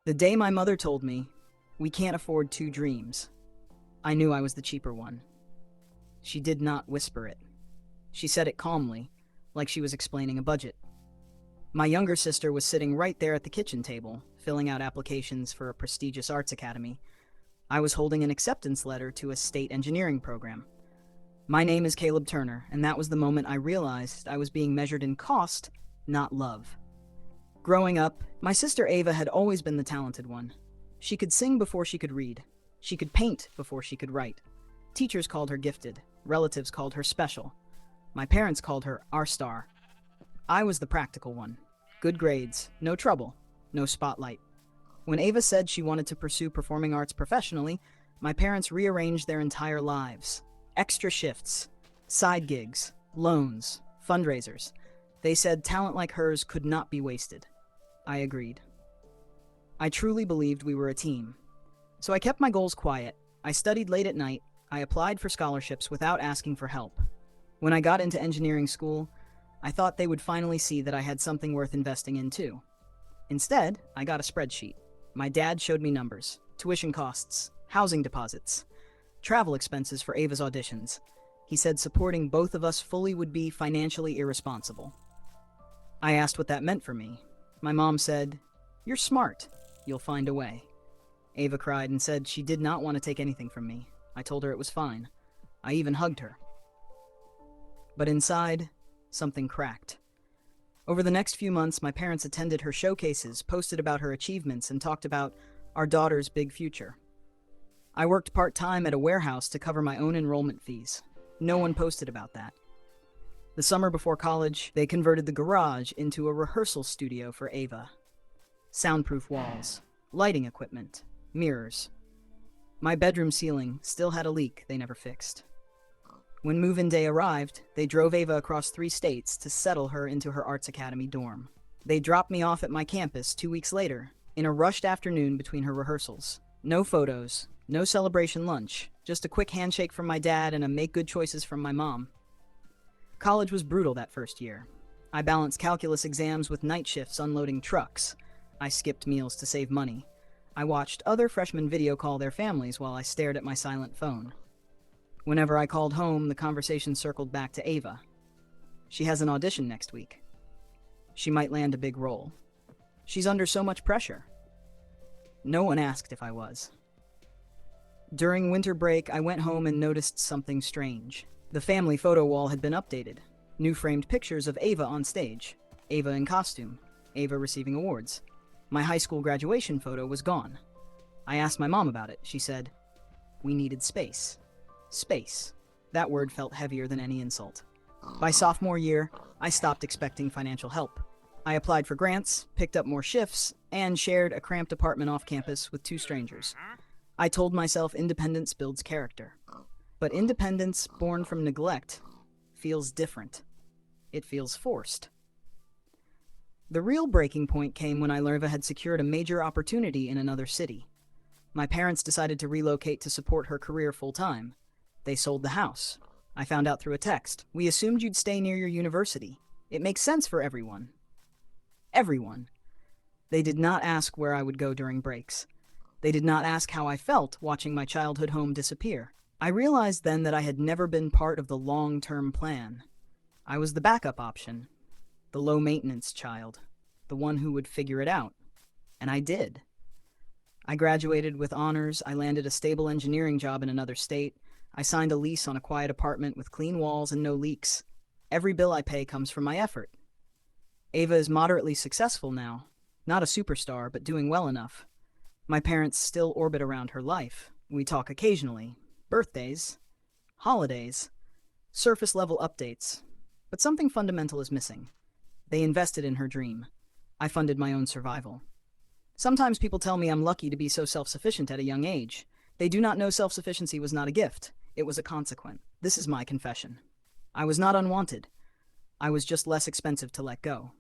The day my mother told me, "We can't afford two dreams," I knew I was the cheaper one. She did not whisper it. She said it calmly, like she was explaining a budget. My younger sister was sitting right there at the kitchen table, filling out applications for a prestigious arts academy. I was holding an acceptance letter to a state engineering program. My name is Caleb Turner, and that was the moment I realized I was being measured in cost, not love. Growing up, my sister Ava had always been the talented one. She could sing before she could read. She could paint before she could write. Teachers called her gifted. Relatives called her special. My parents called her our star. I was the practical one. Good grades, no trouble, no spotlight. When Ava said she wanted to pursue performing arts professionally, my parents rearranged their entire lives. Extra shifts, side gigs, loans, fundraisers. They said talent like hers could not be wasted. I agreed. I truly believed we were a team. So I kept my goals quiet. I studied late at night. I applied for scholarships without asking for help. When I got into engineering school, I thought they would finally see that I had something worth investing in too. Instead, I got a spreadsheet. My dad showed me numbers, tuition costs, housing deposits, travel expenses for Ava's auditions. He said supporting both of us fully would be financially irresponsible. I asked what that meant for me. My mom said, "You're smart. You'll find a way." Ava cried and said she did not want to take anything from me. I told her it was fine. I even hugged her. But inside, something cracked. Over the next few months, my parents attended her showcases, posted about her achievements, and talked about our daughter's big future. I worked part-time at a warehouse to cover my own enrollment fees. No one posted about that. The summer before college, they converted the garage into a rehearsal studio for Ava. Soundproof walls, lighting equipment, mirrors. My bedroom ceiling still had a leak they never fixed. When move-in day arrived, they drove Ava across 3 states to settle her into her Arts Academy dorm. They dropped me off at my campus 2 weeks later, in a rushed afternoon between her rehearsals. No photos, no celebration lunch, just a quick handshake from my dad and a make good choices from my mom. College was brutal that first year. I balanced calculus exams with night shifts unloading trucks. I skipped meals to save money. I watched other freshmen video call their families while I stared at my silent phone. Whenever I called home, the conversation circled back to Ava. She has an audition next week. She might land a big role. She's under so much pressure. No one asked if I was. During winter break, I went home and noticed something strange. The family photo wall had been updated. New framed pictures of Ava on stage. Ava in costume. Ava receiving awards. My high school graduation photo was gone. I asked my mom about it. She said, "We needed space." Space. That word felt heavier than any insult. By sophomore year, I stopped expecting financial help. I applied for grants, picked up more shifts, and shared a cramped apartment off campus with 2 strangers. I told myself independence builds character. But independence born from neglect feels different. It feels forced. The real breaking point came when I learned I had secured a major opportunity in another city. My parents decided to relocate to support her career full-time. They sold the house. I found out through a text. "We assumed you'd stay near your university. It makes sense for everyone." Everyone. They did not ask where I would go during breaks. They did not ask how I felt watching my childhood home disappear. I realized then that I had never been part of the long-term plan. I was the backup option, the low-maintenance child, the one who would figure it out. And I did. I graduated with honors. I landed a stable engineering job in another state. I signed a lease on a quiet apartment with clean walls and no leaks. Every bill I pay comes from my effort. Ava is moderately successful now. Not a superstar, but doing well enough. My parents still orbit around her life. We talk occasionally. Birthdays, holidays, surface-level updates. But something fundamental is missing. They invested in her dream. I funded my own survival. Sometimes people tell me I'm lucky to be so self-sufficient at a young age. They do not know self-sufficiency was not a gift. It was a consequence. This is my confession. I was not unwanted. I was just less expensive to let go.